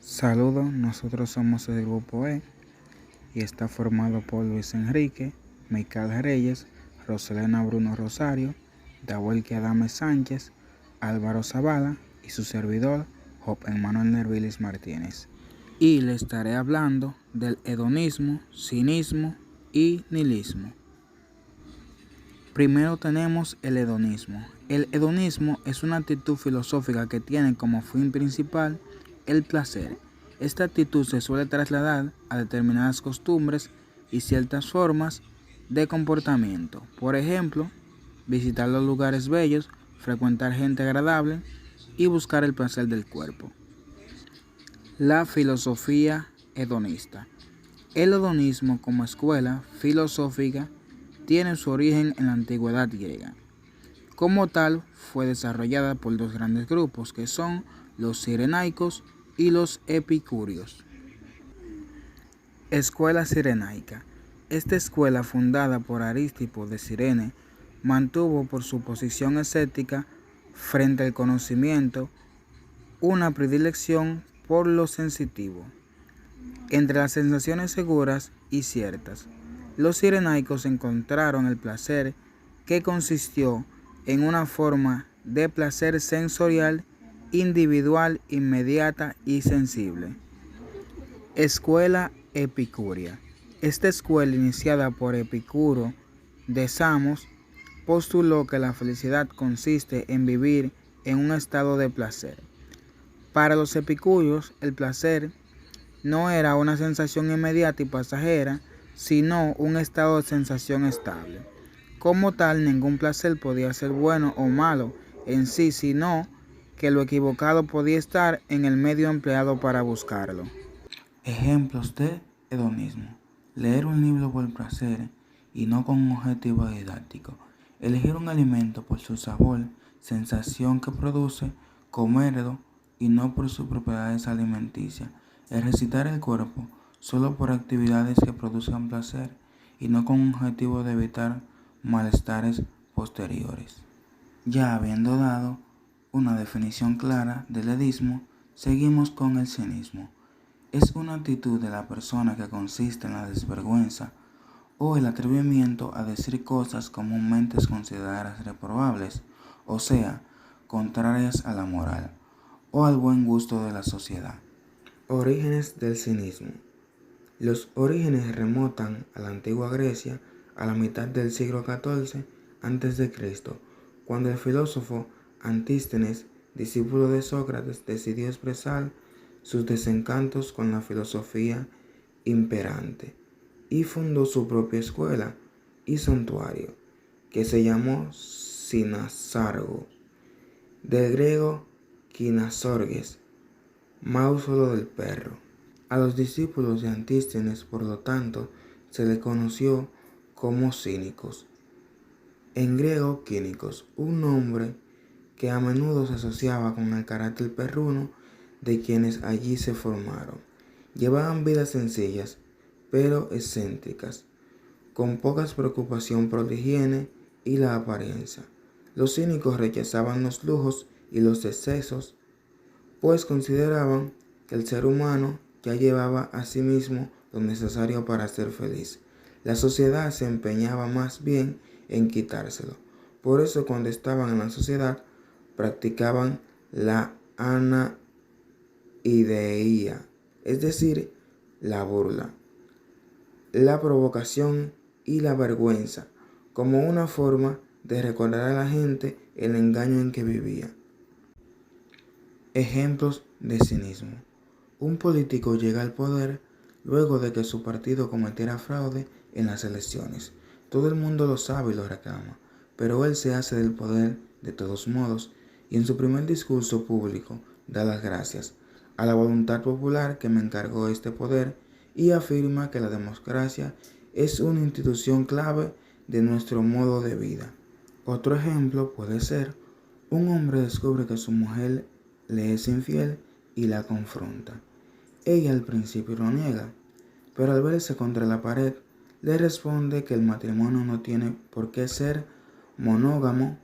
Saludos, nosotros somos el grupo E y está formado por Luis Enrique, Michael Reyes, Roselena Bruno Rosario, Dahuelque Adame Sánchez, Álvaro Zavala y su servidor, Job Emmanuel Nervilis Martínez. Y le estaré hablando del hedonismo, cinismo y nihilismo. Primero tenemos el hedonismo. El hedonismo es una actitud filosófica que tiene como fin principal el placer. Esta actitud se suele trasladar a determinadas costumbres y ciertas formas de comportamiento. Por ejemplo, visitar los lugares bellos, frecuentar gente agradable y buscar el placer del cuerpo. La filosofía hedonista. El hedonismo como escuela filosófica tiene su origen en la antigüedad griega. Como tal, fue desarrollada por dos grandes grupos que son los cirenaicos y los epicúreos. Escuela cirenaica. Esta escuela, fundada por Aristipo de Cirene, mantuvo por su posición escéptica frente al conocimiento una predilección por lo sensitivo. Entre las sensaciones seguras y ciertas, los cirenaicos encontraron el placer que consistió en una forma de placer sensorial, individual, inmediata y sensible. Escuela epicúrea. Esta escuela, iniciada por Epicuro de Samos, postuló que la felicidad consiste en vivir en un estado de placer. Para los epicúreos, el placer no era una sensación inmediata y pasajera, sino un estado de sensación estable. Como tal, ningún placer podía ser bueno o malo en sí, sino que lo equivocado podía estar en el medio empleado para buscarlo. Ejemplos de hedonismo. Leer un libro por placer y no con un objetivo didáctico. Elegir un alimento por su sabor, sensación que produce, comerlo y no por sus propiedades alimenticias. Ejercitar el cuerpo solo por actividades que produzcan placer y no con un objetivo de evitar malestares posteriores. Ya habiendo dado una definición clara del hedismo, seguimos con el cinismo. Es una actitud de la persona que consiste en la desvergüenza o el atrevimiento a decir cosas comúnmente consideradas reprobables, o sea, contrarias a la moral o al buen gusto de la sociedad. Orígenes del cinismo. Los orígenes remontan a la antigua Grecia a la mitad del siglo XIV a.C., cuando el filósofo Antístenes, discípulo de Sócrates, decidió expresar sus desencantos con la filosofía imperante y fundó su propia escuela y santuario, que se llamó Cinazargo, del griego Kinasorges, mausoleo del perro. A los discípulos de Antístenes, por lo tanto, se le conoció como cínicos. En griego, quínicos, un nombre que a menudo se asociaba con el carácter perruno de quienes allí se formaron. Llevaban vidas sencillas, pero excéntricas, con poca preocupación por la higiene y la apariencia. Los cínicos rechazaban los lujos y los excesos, pues consideraban que el ser humano ya llevaba a sí mismo lo necesario para ser feliz. La sociedad se empeñaba más bien en quitárselo. Por eso, cuando estaban en la sociedad, practicaban la anaideia, es decir, la burla, la provocación y la vergüenza, como una forma de recordar a la gente el engaño en que vivía. Ejemplos de cinismo. Un político llega al poder luego de que su partido cometiera fraude en las elecciones. Todo el mundo lo sabe y lo reclama, pero él se hace del poder de todos modos y en su primer discurso público da las gracias a la voluntad popular que me encargó este poder y afirma que la democracia es una institución clave de nuestro modo de vida. Otro ejemplo puede ser: un hombre descubre que su mujer le es infiel y la confronta. Ella al principio lo niega, pero al verse contra la pared, le responde que el matrimonio no tiene por qué ser monógamo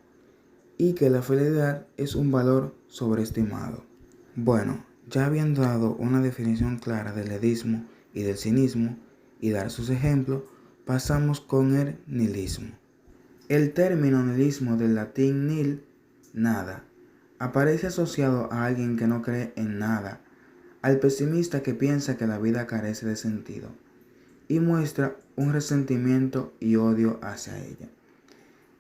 y que la fidelidad es un valor sobreestimado. Bueno, Ya habiendo dado una definición clara del edismo y del cinismo y dar sus ejemplos, pasamos con el nihilismo. El término nihilismo del latín nihil, nada, aparece asociado a alguien que no cree en nada, al pesimista que piensa que la vida carece de sentido y muestra un resentimiento y odio hacia ella.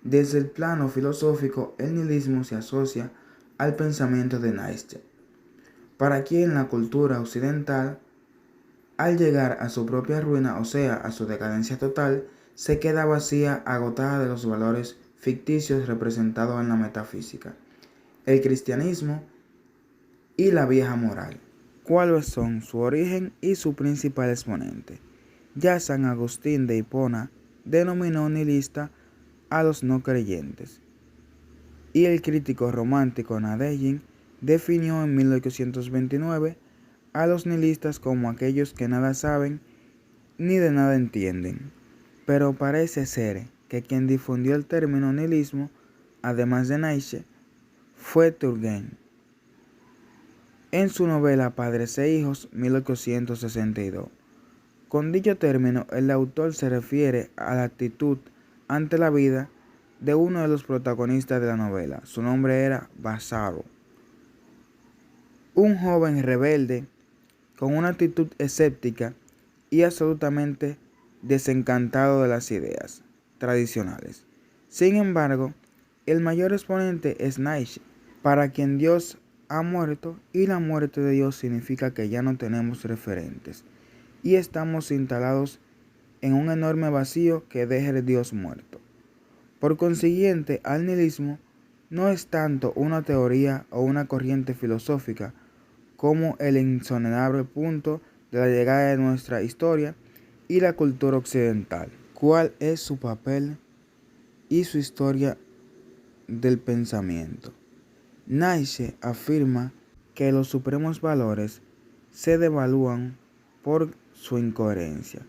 Desde el plano filosófico, el nihilismo se asocia al pensamiento de Nietzsche, para quien la cultura occidental, al llegar a su propia ruina, o sea, a su decadencia total, se queda vacía, agotada de los valores ficticios representados en la metafísica, el cristianismo y la vieja moral. ¿Cuáles son su origen y su principal exponente? Ya San Agustín de Hipona denominó nihilista a los no creyentes, y el crítico romántico Nadejín definió en 1829 a los nihilistas como aquellos que nada saben ni de nada entienden. Pero parece ser que quien difundió el término nihilismo, además de Nietzsche, fue Turgenev. En su novela Padres e Hijos, 1862. Con dicho término, el autor se refiere a la actitud ante la vida de uno de los protagonistas de la novela. Su nombre era Vasaro, un joven rebelde con una actitud escéptica y absolutamente desencantado de las ideas tradicionales. Sin embargo, el mayor exponente es Nietzsche, para quien Dios ha muerto y la muerte de Dios significa que ya no tenemos referentes y estamos instalados en un enorme vacío que deja el Dios muerto. Por consiguiente, el nihilismo no es tanto una teoría o una corriente filosófica como el insondable punto de la llegada de nuestra historia y la cultura occidental. ¿Cuál es su papel y su historia del pensamiento? Nietzsche afirma que los supremos valores se devalúan por su incoherencia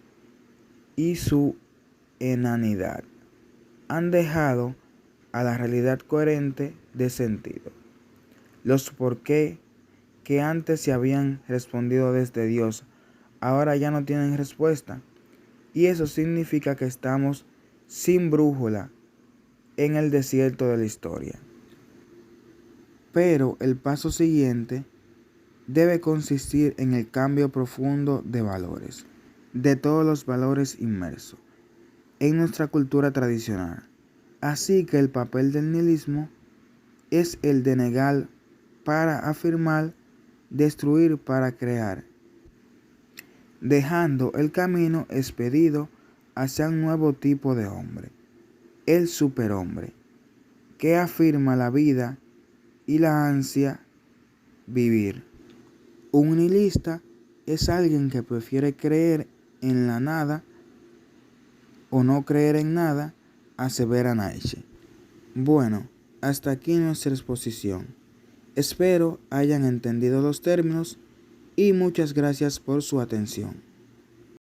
y su inanidad. Han dejado a la realidad coherente de sentido. Los por qué que antes se habían respondido desde Dios, ahora ya no tienen respuesta. Y eso significa que estamos sin brújula en el desierto de la historia. Pero el paso siguiente debe consistir en el cambio profundo de valores, de todos los valores inmersos en nuestra cultura tradicional. Así que el papel del nihilismo es el de negar para afirmar, destruir para crear, dejando el camino expedido hacia un nuevo tipo de hombre, el superhombre, que afirma la vida y la ansia vivir. Un nihilista es alguien que prefiere creer en la nada o no creer en nada, asevera Nietzsche. Bueno, hasta aquí nuestra exposición. Espero hayan entendido los términos y muchas gracias por su atención.